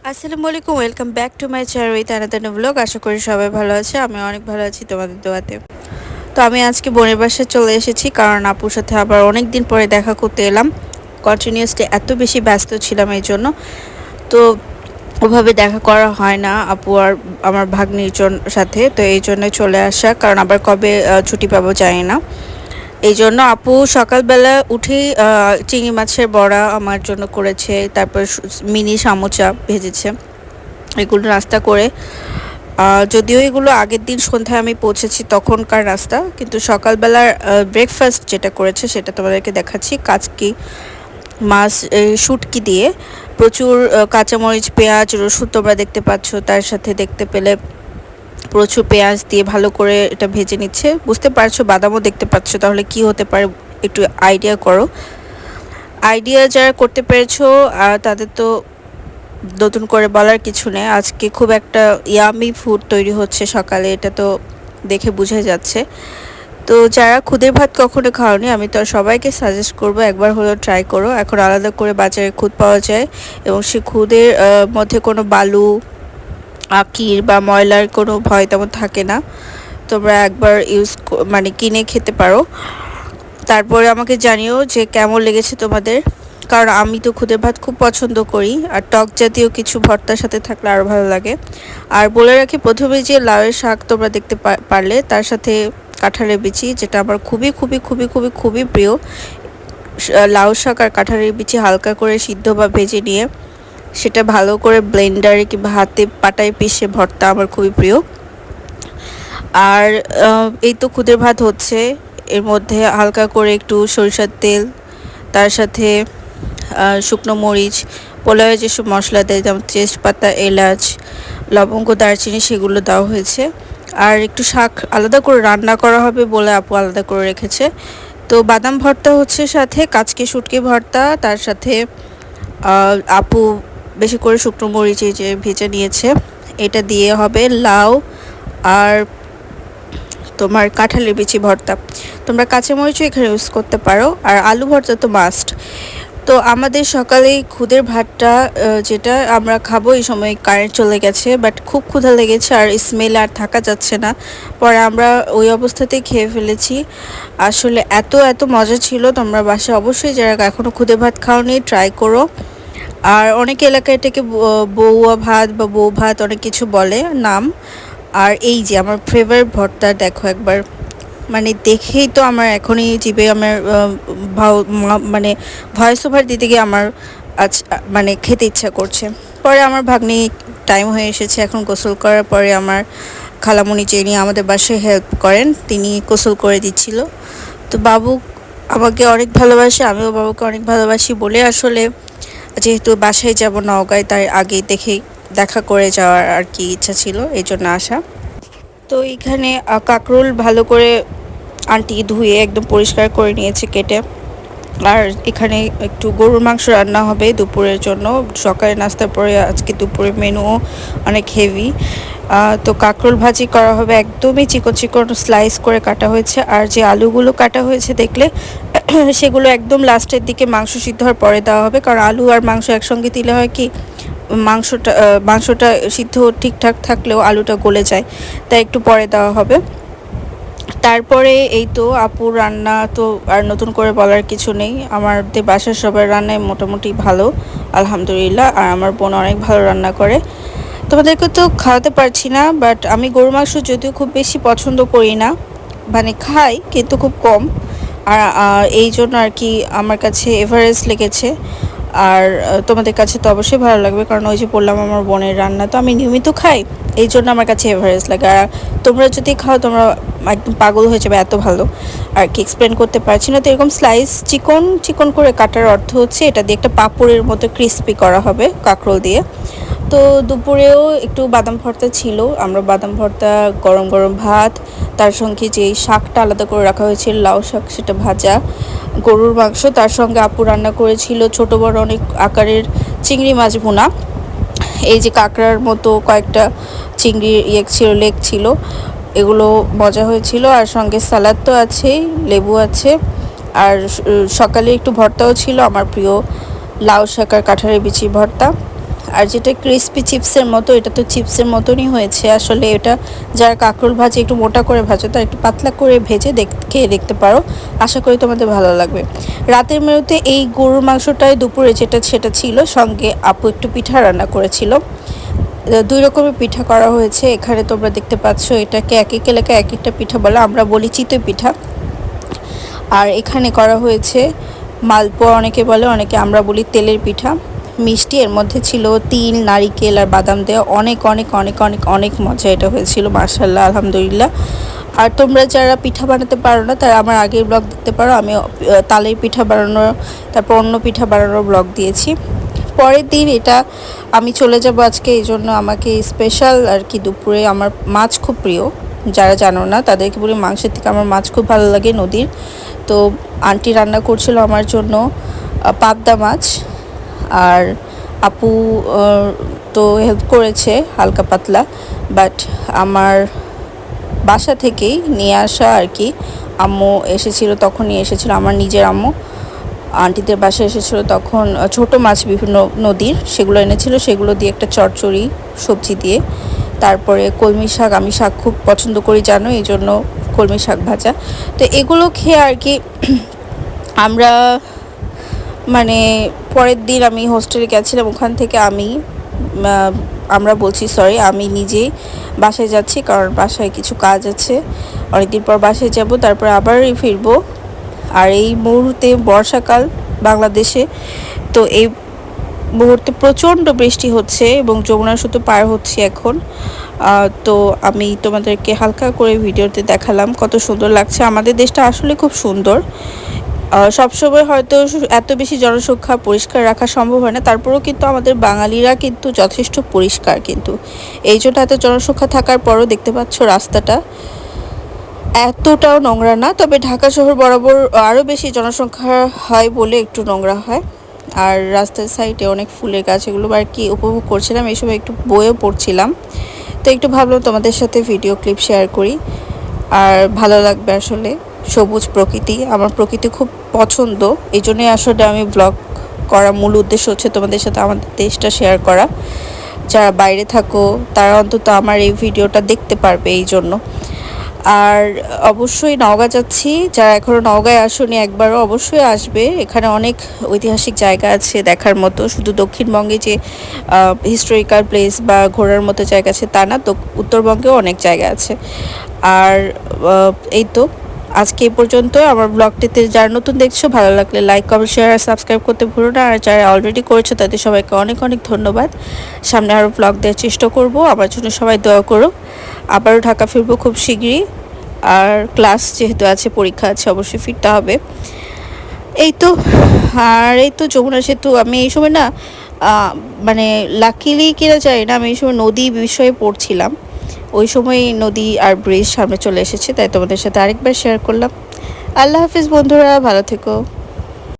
আসসালামু আলাইকুম, welcome back to my channel with another new blog. আশা করি সবাই ভালো আছে, আমি অনেক ভালো আছি তোমাদের দোয়াতে। তো আমি আজকে বোনের বাসায় চলে এসেছি, কারণ আপুর সাথে আবার অনেক দিন পরে দেখা করতে এলাম। কন্টিনিউয়াসলি এত বেশি ব্যস্ত ছিলাম এই জন্য, তো ওভাবে দেখা করা হয় না আপু আর আমার ভাগ্নির সাথে। তো এই জন্য চলে আসা, কারণ আবার কবে ছুটি পাবো জানি না। এই জন্য আপু সকালবেলা উঠেই চিংড়ি মাছের বড়া আমার জন্য করেছে, তারপর মিনি সামোচা ভেজেছে। এগুলো নাস্তা করে, যদিও এগুলো আগের দিন সন্ধ্যায় আমি পৌঁছেছি তখনকার নাস্তা, কিন্তু সকালবেলার ব্রেকফাস্ট যেটা করেছে সেটা তোমাদেরকে দেখাচ্ছি। কাচকি মাছ শুটকি দিয়ে প্রচুর কাঁচামরিচ, পেঁয়াজ, রসুন তোমরা দেখতে পাচ্ছ, তার সাথে দেখতে পেলে প্রচুর পেঁয়াজ দিয়ে ভালো করে এটা ভেজে নিচ্ছে। বুঝতে পারছো, বাদামও দেখতে পাচ্ছ, তাহলে কি হতে পারে একটু আইডিয়া করো। আইডিয়া যারা করতে পেরেছো তাদের তো নতুন করে বলার কিছু নেই। আজকে খুব একটা ইয়ামি ফুড তৈরি হচ্ছে সকালে, এটা তো দেখে বোঝা যাচ্ছে। তো যারা খুদের ভাত কখনো খাওনি, আমি তো সবাইকে সাজেস্ট করব একবার হলেও ট্রাই করো। এখন আলাদা করে বাজারে খুদ পাওয়া যায়, এবং সে খুদের মধ্যে কোনো বালু, আকির বা ময়লার কোনো ভয় তেমন থাকে না। তোমরা একবার মানে কিনে খেতে পারো, তারপরে আমাকে জানিও যে কেমন লেগেছে তোমাদের। কারণ আমি তো খুদের ভাত খুব পছন্দ করি, আর টক জাতীয় কিছু ভর্তার সাথে থাকলে আরও ভালো লাগে। আর বলে রাখি, প্রথমে যে লাউয়ের শাক তোমরা দেখতে পারলে, তার সাথে কাঁঠালের বিচি, যেটা আমার খুবই খুবই খুবই খুবই খুবই প্রিয়। লাউ শাক আর কাঁঠালের বিচি হালকা করে সিদ্ধ বা ভেজে নিয়ে সেটা ভালো করে ব্লেন্ডারে কিংবা হাতে পাটায় পিষে ভর্তা আমার খুবই প্রিয়। আর এই তো খুদের ভাত হচ্ছে, এর মধ্যে হালকা করে একটু সরিষার তেল, তার সাথে শুকনো মরিচ, পোলাওয়ে যেসব মশলা দেয় যেমন তেজপাতা, এলাচ, লবঙ্গ, দারচিনি, সেগুলো দেওয়া হয়েছে। আর একটু শাক আলাদা করে রান্না করা হবে বলে আপু আলাদা করে রেখেছে। তো বাদাম ভর্তা হচ্ছে, সাথে কাচকি শুটকি ভর্তা, তার সাথে আপু বেশি করে শুকনো মরিচ যে ভেজে নিয়েছে, এটা দিয়ে হবে লাউ আর তোমার কাঁঠালের বিচি ভর্তা। তোমরা কাঁচামরিচও এখানে ইউজ করতে পারো, আর আলু ভর্তা তো মাস্ট। তো আমাদের সকালে খুদের ভাতটা যেটা আমরা খাবো, এই সময় কারেন্ট চলে গেছে, বাট খুব ক্ষুধা লেগেছে আর স্মেল আর থাকা যাচ্ছে না। পরে আমরা ওই অবস্থাতেই খেয়ে ফেলেছি। আসলে এত এত মজা ছিল। তোমরা বাসায় অবশ্যই যারা এখনও খুদে ভাত খাওনি ট্রাই করো। আর অনেক এলাকায় এটাকে বউয়া ভাত বা বউ ভাত অনেক কিছু বলে নাম। আর এই যে আমার ফেভারিট ভর্তা দেখো একবার, মানে দেখেই তো আমার এখনই জিভে আমার মানে ভয়েস ওভার দিতে গিয়ে আমার আজ মানে খেতে ইচ্ছা করছে। পরে আমার ভাগ্নি টাইম হয়ে এসেছে, এখন গোসল করার পরে আমার খালামণি যিনি আমাদের বাসায় হেল্প করেন, তিনি গোসল করে দিচ্ছিল। তো বাবু আমাকে অনেক ভালোবাসে, আমিও বাবুকে অনেক ভালোবাসি বলে আসলে যেহেতু বাসায় যাব নওগাঁয়, তার আগে দেখা করে যাওয়ার আর কি ইচ্ছা ছিল, এই জন্য আসা। তো এইখানে কাঁকরোল ভালো করে আন্টি ধুয়ে একদম পরিষ্কার করে নিয়েছে কেটে। আর এখানে একটু গরুর মাংস রান্না হবে দুপুরের জন্য। সকালে নাস্তার পরে আজকে দুপুরের মেনুও অনেক হেভি। তো কাঁকরোল ভাজি করা হবে, একদমই চিকন চিকন স্লাইস করে কাটা হয়েছে। আর যে আলুগুলো কাটা হয়েছে দেখলে, সেগুলো একদম লাস্টের দিকে মাংস সিদ্ধ হওয়ার পরে দেওয়া হবে, কারণ আলু আর মাংস একসঙ্গে দিলে হয় কি, মাংসটা সিদ্ধ ঠিকঠাক থাকলেও আলুটা গলে যায়, তাই একটু পরে দেওয়া হবে। তারপরে এই তো আপুর রান্না তো আর নতুন করে বলার কিছু নেই। আমাদের বাসার সবার রান্নায় মোটামুটি ভালো, আলহামদুলিল্লাহ। আর আমার বোন অনেক ভালো রান্না করে। তোমাদেরকে তো খাওয়াতে পারছি না, বাট আমি গরু মাংস যদিও খুব বেশি পছন্দ করি না, মানে খাই কিন্তু খুব কম। আর এই জন্য আর কি আমার কাছে এভারেস্ট লেগেছে। আর তোমাদের কাছে তো অবশ্যই ভালো লাগবে, কারণ ওই যে বললাম আমার বোনের রান্না তো আমি নিয়মিত খাই, এই জন্য আমার কাছে এভারেস্ট লাগে। আর তোমরা যদি খাও তোমরা একদম পাগল হয়ে যাবে, এত ভালো আর কি এক্সপ্লেন করতে পারছি না। তো এরকম স্লাইস চিকন চিকন করে কাটার অর্থ হচ্ছে এটা দিয়ে একটা পাঁপড়ের মতো ক্রিস্পি করা হবে কাঁকরোল দিয়ে। তো দুপুরেও একটু বাদাম ভর্তা ছিল, আমরা বাদাম ভর্তা, গরম গরম ভাত, তার সঙ্গে যেই শাকটা আলাদা করে রাখা হয়েছিল লাউ শাক, সেটা ভাজা, গরুর মাংস, তার সঙ্গে আপু রান্না করেছিল ছোট বড় অনেক আকারের চিংড়ি মাছ ভুনা। এই যে কাঁকড়ার মতো কয়েকটা চিংড়ির ছিল, লেগ ছিল, এগুলো মজা হয়েছিল। আর সঙ্গে সালাদ তো আছেই, লেবু আছে। আর সকালে একটু ভর্তাও ছিল, আমার প্রিয় লাউ শাক আর কাঁঠালের বিচি ভর্তা। আর যেটা ক্রিসপি চিপসের মতো, এটা তো চিপসের মতনই হয়েছে আসলে। এটা যারা কাঁকরোল ভাজে একটু মোটা করে ভাজো, তার একটু পাতলা করে ভেজে খেয়ে দেখতে পারো, আশা করি তোমাদের ভালো লাগবে। রাতের মেনুতে এই গরুর মাংসটাই দুপুরে সেটা ছিল, সঙ্গে আপু একটু পিঠা রান্না করেছিল। 2 রকমের পিঠা করা হয়েছে এখানে, তোমরা দেখতে পাচ্ছ। এটাকে এক এক এলাকায় এক একটা পিঠা বলে, আমরা বলি চিতই পিঠা। আর এখানে করা হয়েছে মালপোয়া অনেকে বলে, অনেকে আমরা বলি তেলের পিঠা। মিষ্টি এর মধ্যে ছিল তিল, নারিকেল আর বাদাম দেওয়া। অনেক অনেক অনেক অনেক অনেক মজা এটা হয়েছিল, মাশাআল্লাহ, আলহামদুলিল্লাহ। আর তোমরা যারা পিঠা বানাতে পারো না, তারা আমার আগের ব্লগ দেখতে পারো, আমি তালের পিঠা বানানো, তারপর অন্য পিঠা বানানোর ব্লগ দিয়েছি। পরের দিন এটা আমি চলে যাব আজকে, এই জন্য আমাকে স্পেশাল আর কি দুপুরে, আমার মাছ খুব প্রিয়, যারা জানো না তাদেরকে বলি, মাংসের থেকে আমার মাছ খুব ভালো লাগে নদীর। তো আন্টি রান্না করছিল আমার জন্য পাবদা মাছ, আর আপু তো হেল্প করেছে হালকা পাতলা, বাট আমার বাসা থেকেই নিয়ে আসা আর কি। আম্মু এসেছিল, তখনই এসেছিল আমার নিজের আম্মু, আন্টিদের বাসায় এসেছিল তখন ছোট মাছ বিভিন্ন নদীর, সেগুলো এনেছিল, সেগুলো দিয়ে একটা চচ্চড়ি সবজি দিয়ে, তারপরে কলমি শাক, আমি শাক খুব পছন্দ করি জানো, এই জন্য কলমি শাক ভাজা। তো এগুলো খেয়ে আর কি আমরা মানে পরের দিন আমি হোস্টেলে গেছিলাম, ওখান থেকে আমি নিজেই বাসায় যাচ্ছি, কারণ বাসায় কিছু কাজ আছে, অনেকদিন পর বাসায় যাব, তারপর আবারই ফিরবো। আর এই মুহূর্তে বর্ষাকাল বাংলাদেশে, তো এই মুহূর্তে প্রচণ্ড বৃষ্টি হচ্ছে এবং যমুনা সেতু পার হচ্ছে এখন। তো আমি তোমাদেরকে হালকা করে ভিডিওতে দেখালাম কত সুন্দর লাগছে। আমাদের দেশটা আসলে খুব সুন্দর। সবসময় হয়তো এত বেশি জনসংখ্যা পরিষ্কার রাখা সম্ভব হয় না, তারপরেও কিন্তু আমাদের বাঙালিরা কিন্তু যথেষ্ট পরিষ্কার, কিন্তু এই জন্য এত জনসংখ্যা থাকার পরও দেখতে পাচ্ছ রাস্তাটা এতটাও নোংরা না। তবে ঢাকা শহর বরাবর আরও বেশি জনসংখ্যা হয় বলে একটু নোংরা হয়। আর রাস্তার সাইডে অনেক ফুলের গাছ, এগুলো আর কি উপভোগ করছিলাম, এই সময় একটু বইও পড়ছিলাম, তো একটু ভাবলাম তোমাদের সাথে ভিডিও ক্লিপ শেয়ার করি। আর ভালো লাগবে আসলে, সবুজ প্রকৃতি, আমার প্রকৃতি খুব পছন্দ, এই জন্যই আসলে আমি ব্লগ করার মূল উদ্দেশ্য হচ্ছে তোমাদের সাথে আমাদের দেশটা শেয়ার করা। যারা বাইরে থাকো তারা অন্তত আমার এই ভিডিওটা দেখতে পারবে এই জন্য। আর অবশ্যই নওগাঁ যাচ্ছি, যারা এখনও নওগাঁয় আসোনি একবারও অবশ্যই আসবে, এখানে অনেক ঐতিহাসিক জায়গা আছে দেখার মতো। শুধু দক্ষিণবঙ্গে যে হিস্টোরিক্যাল প্লেস বা ঘোরার মতো জায়গা আছে তা না, তো উত্তরবঙ্গেও অনেক জায়গা আছে। আর এই তো আজকে এই পর্যন্ত। আমার ব্লগটিতে যারা নতুন দেখছো, ভালো লাগলে লাইক, কমেন্ট, শেয়ার আর সাবস্ক্রাইব করতে ভুলো না। আর যারা অলরেডি করেছো তাদের সবাইকে অনেক অনেক ধন্যবাদ। সামনে আরও ব্লগ দেওয়ার চেষ্টা করব, আমার জন্য সবাই দোয়া করো। আবারও ঢাকা ফিরবো খুব শিগগিরই, আর ক্লাস যেহেতু আছে, পরীক্ষা আছে, অবশ্যই ফিরতে হবে। এই তো। আর এই তো যমুনা সেতু, আমি এই সময় না মানে লাকিলি কিনা যায় না, আমি এই সময় নদী বিষয়ে পড়ছিলাম, ওই সময় নদী আর ব্রিজ সামনে চলে এসেছে, তাই তোমাদের সাথে আরেকবার শেয়ার করলাম। আল্লাহ হাফিজ বন্ধুরা, ভালো থেকো।